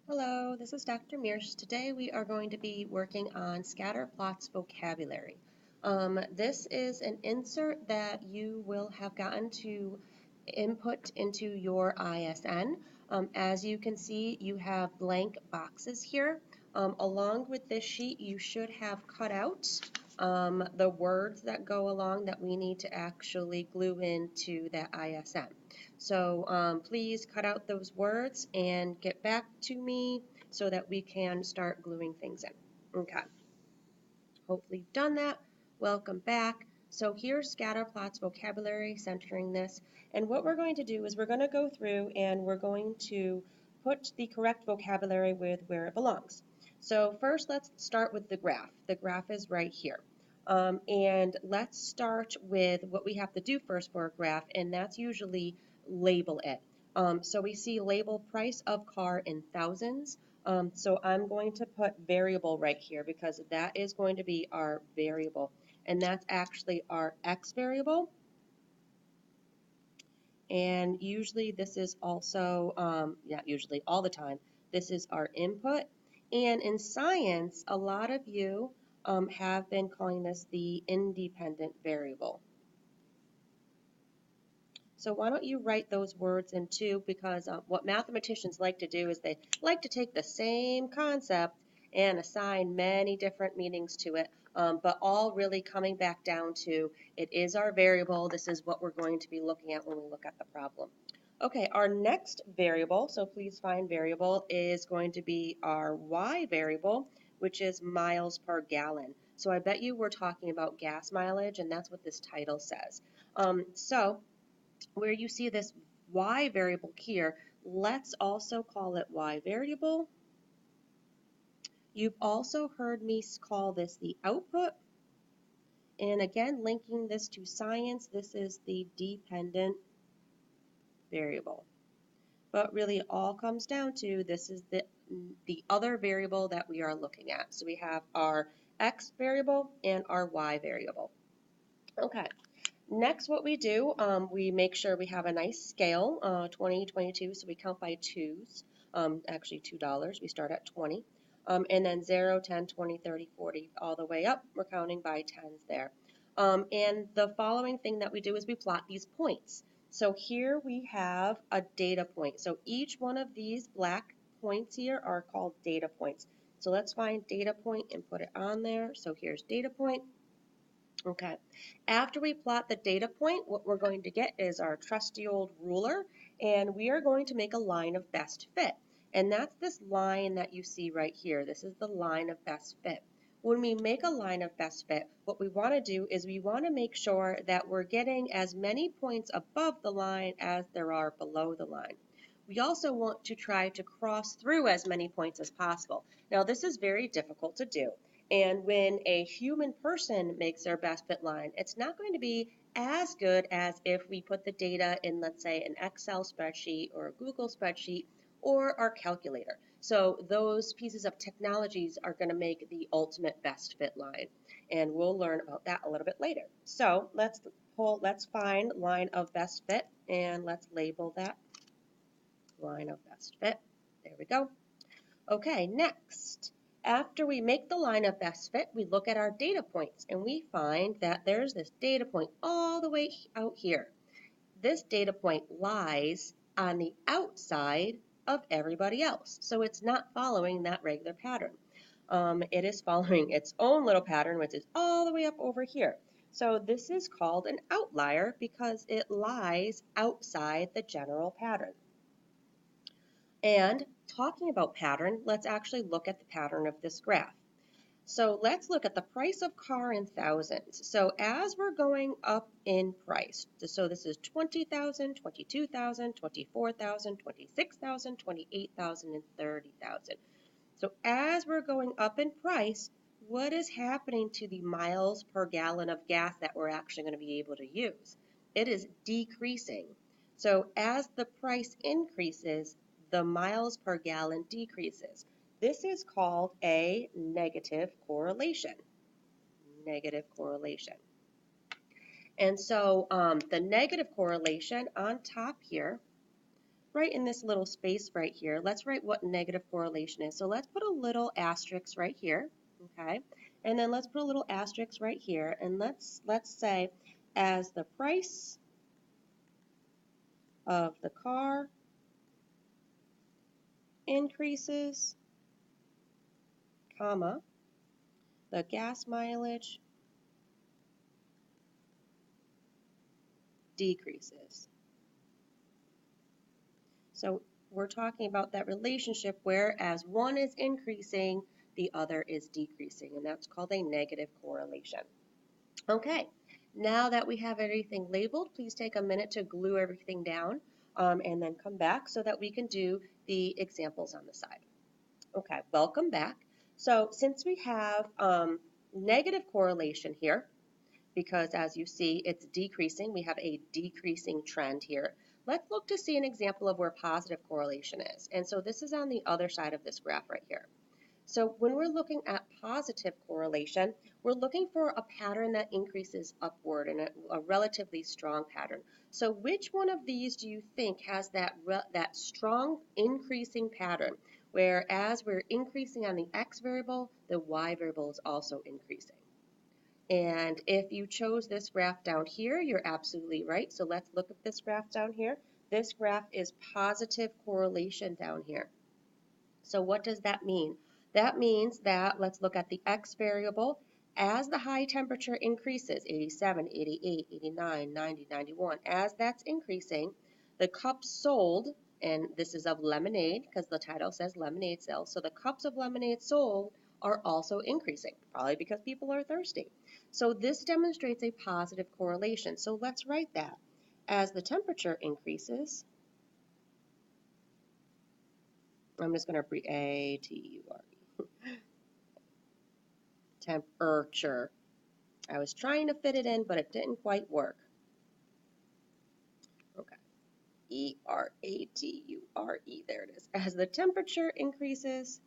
Hello, this is Dr. Mears. Today we are going to be working on scatter plots vocabulary. This is an insert that you will have gotten to input into your ISN. As you can see, you have blank boxes here. Along with this sheet, you should have cut out the words that go along that we need to actually glue into that ISN. So please cut out those words and get back to me so that we can start gluing things in. Okay, hopefully you've done that. Welcome back. So here's Scatterplot's vocabulary centering this. And what we're going to do is we're going to go through and we're going to put the correct vocabulary with where it belongs. So first let's start with the graph. The graph is right here. And let's start with what we have to do first for a graph, and that's usually label it. So we see label price of car in thousands. So I'm going to put variable right here because that is going to be our variable. And that's actually our X variable. And usually this is also, not usually, all the time, this is our input. And in science, a lot of you have been calling this the independent variable. So why don't you write those words in too, because what mathematicians like to do is they like to take the same concept and assign many different meanings to it, but all really coming back down to it is our variable. This is what we're going to be looking at when we look at the problem. Okay, our next variable, so please find variable, is going to be our y variable, which is miles per gallon. So I bet you we're talking about gas mileage, and that's what this title says. So where you see this y variable here, let's also call it y variable. You've also heard me call this the output. And again, linking this to science, this is the dependent variable. But really it all comes down to this is the other variable that we are looking at. So we have our x variable and our y variable. Okay. Next, what we do, we make sure we have a nice scale, 20, 22, so we count by twos, actually $2, we start at 20, and then 0, 10, 20, 30, 40, all the way up, we're counting by tens there. And the following thing that we do is we plot these points. So here we have a data point. So each one of these black points here are called data points. So let's find data point and put it on there. So here's data point. Okay, after we plot the data point, what we're going to get is our trusty old ruler, and we are going to make a line of best fit. And that's this line that you see right here. This is the line of best fit. When we make a line of best fit, what we want to do is we want to make sure that we're getting as many points above the line as there are below the line. We also want to try to cross through as many points as possible. Now, this is very difficult to do. And when a human person makes their best fit line, it's not going to be as good as if we put the data in, let's say, an Excel spreadsheet or a Google spreadsheet or our calculator. So those pieces of technologies are going to make the ultimate best fit line. And we'll learn about that a little bit later. So let's find line of best fit and let's label that line of best fit. There we go. Okay, next. After we make the line of best fit, we look at our data points and we find that there's this data point all the way out here. This data point lies on the outside of everybody else. So it's not following that regular pattern. It is following its own little pattern, which is all the way up over here. So this is called an outlier because it lies outside the general pattern. And talking about pattern, let's actually look at the pattern of this graph. So let's look at the price of car in thousands. So as we're going up in price, so this is 20,000, 22,000, 24,000, 26,000, 28,000, and 30,000. So as we're going up in price, what is happening to the miles per gallon of gas that we're actually going to be able to use? It is decreasing. So as the price increases, the miles per gallon decreases. This is called a negative correlation. Negative correlation. And so the negative correlation on top here, right in this little space right here, let's write what negative correlation is. So let's put a little asterisk right here, okay? And then let's put a little asterisk right here, and let's say as the price of the car increases, comma, the gas mileage decreases. So we're talking about that relationship where as one is increasing, the other is decreasing, and that's called a negative correlation. Okay, now that we have everything labeled, please take a minute to glue everything down and then come back so that we can do the examples on the side. Okay, welcome back. So since we have negative correlation here, because as you see, it's decreasing, we have a decreasing trend here. Let's look to see an example of where positive correlation is. And so this is on the other side of this graph right here. So when we're looking at positive correlation, we're looking for a pattern that increases upward and a relatively strong pattern. So which one of these do you think has that strong increasing pattern, where as we're increasing on the x variable, the y variable is also increasing? And if you chose this graph down here, you're absolutely right. So let's look at this graph down here. This graph is positive correlation down here. So what does that mean? That means that, let's look at the x variable. As the high temperature increases, 87, 88, 89, 90, 91, as that's increasing, the cups sold, and this is of lemonade because the title says lemonade sales, so the cups of lemonade sold are also increasing, probably because people are thirsty. So this demonstrates a positive correlation. So let's write that. As the temperature increases, I'm just going to abbreviate A-T-U-R-E. Temperature. I was trying to fit it in, but it didn't quite work. Okay. E-R-A-T-U-R-E. There it is. As the temperature increases,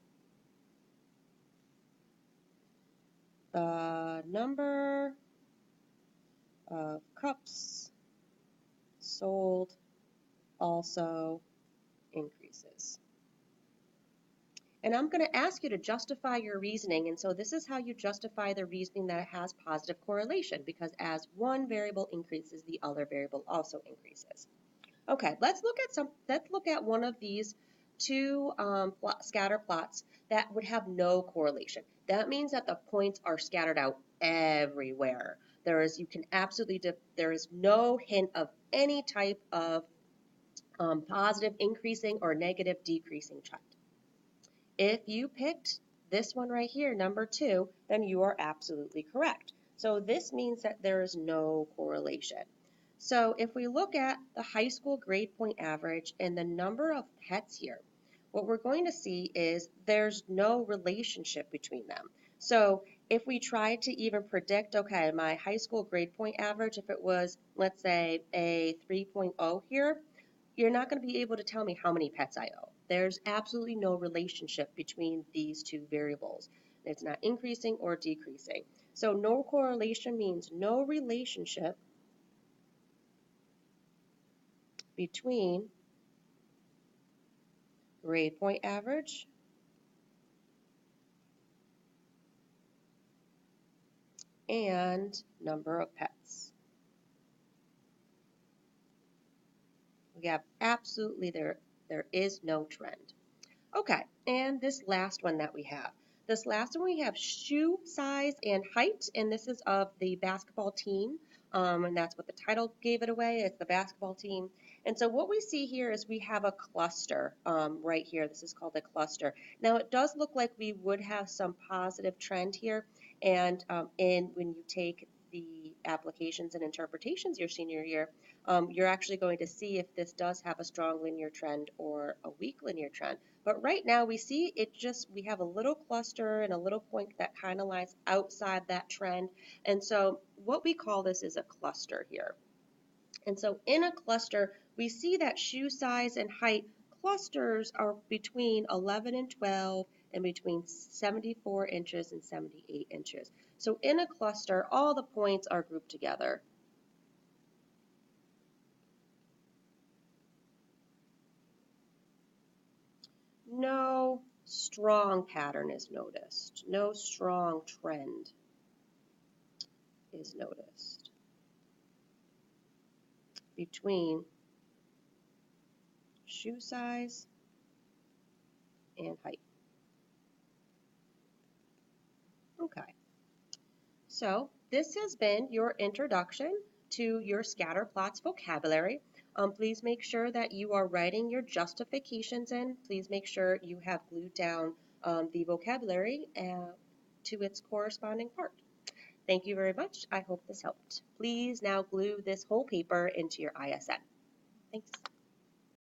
the number of cups sold also increases. And I'm going to ask you to justify your reasoning. And so this is how you justify the reasoning that it has positive correlation, because as one variable increases, the other variable also increases. Okay, let's look at one of these two scatter plots that would have no correlation. That means that the points are scattered out everywhere. There is no hint of any type of positive increasing or negative decreasing trend. If you picked this one right here, number 2, then you are absolutely correct. So this means that there is no correlation. So if we look at the high school grade point average and the number of pets here, what we're going to see is there's no relationship between them. So if we try to even predict, okay, my high school grade point average, if it was, let's say, a 3.0 here, you're not going to be able to tell me how many pets I owe. There's absolutely no relationship between these two variables. It's not increasing or decreasing. So no correlation means no relationship between grade point average and number of pets. We have absolutely, there is no trend. Okay, and this last one that we have. This last one we have shoe size and height, and this is of the basketball team, and that's what the title gave it away. It's the basketball team. And so what we see here is we have a cluster right here. This is called a cluster. Now it does look like we would have some positive trend here, and when you take the applications and interpretations your senior year, you're actually going to see if this does have a strong linear trend or a weak linear trend. But right now we see we have a little cluster and a little point that kind of lies outside that trend. And so what we call this is a cluster here. And so in a cluster, we see that shoe size and height clusters are between 11 and 12 and between 74 inches and 78 inches. So in a cluster, all the points are grouped together. no strong pattern is noticed. No strong trend is noticed between shoe size and height. Okay, so this has been your introduction to your scatter plots vocabulary. Please make sure that you are writing your justifications in. Please make sure you have glued down the vocabulary to its corresponding part. Thank you very much. I hope this helped. Please now glue this whole paper into your ISN. Thanks.